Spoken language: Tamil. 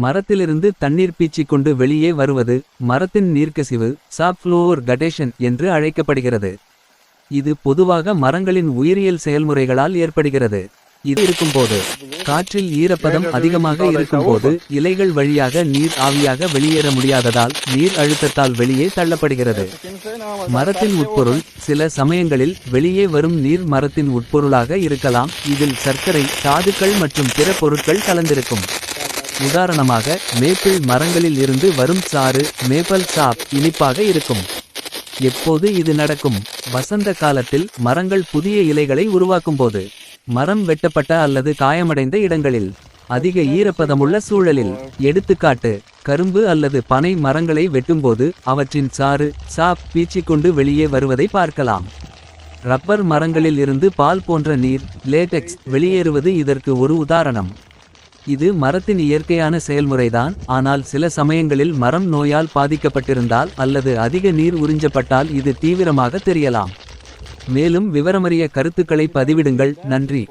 மரத்திலிருந்து தண்ணீர் பீச்சிக் கொண்டு வெளியே வருவது மரத்தின் நீர்க்கசிவு சாப் ஃப்ளோர் கடேஷன் என்று அழைக்கப்படுகிறது. இது பொதுவாக மரங்களின் உயிரியல் செயல்முறைகளால் ஏற்படுகிறது. இது இருக்கும்போது காற்றில் ஈரப்பதம் அதிகமாக இருக்கும்போது இலைகள் வழியாக நீர் ஆவியாக வெளியேற முடியாததால் நீர் அழுத்தத்தால் வெளியே தள்ளப்படுகிறது. மரத்தின் உட்பொருள் சில சமயங்களில் வெளியே வரும் நீர் மரத்தின் உட்பொருளாக இருக்கலாம். இதில் சர்க்கரை தாதுக்கள் மற்றும் பிற பொருட்கள் கலந்திருக்கும். உதாரணமாக மேப்பிள் மரங்களில் இருந்து வரும் சாறு மேப்பல் சாப் இனிப்பாக இருக்கும். எப்போது இது நடக்கும்? வசந்த காலத்தில் மரங்கள் புதிய இலைகளை உருவாக்கும்போது, மரம் வெட்டப்பட்ட அல்லது காயமடைந்த இடங்களில், அதிக ஈரப்பதமுள்ள சூழலில். எடுத்துக்காட்டு, கரும்பு அல்லது பனை மரங்களை வெட்டும்போது அவற்றின் சாறு சாப் பீச்சிக்கொண்டு வெளியே வருவதை பார்க்கலாம். ரப்பர் மரங்களில் இருந்து பால் போன்ற நீர் லேட்டெக்ஸ் வெளியேறுவது இதற்கு ஒரு உதாரணம். இது மரத்தின் இயற்கையான செயல்முறைதான், ஆனால் சில சமயங்களில் மரம் நோயால் பாதிக்கப்பட்டிருந்தால் அல்லது அதிக நீர் உறிஞ்சப்பட்டால் இது தீவிரமாக தெரியலாம். மேலும் விவரமறிய கருத்துக்களை பதிவிடுங்கள். நன்றி.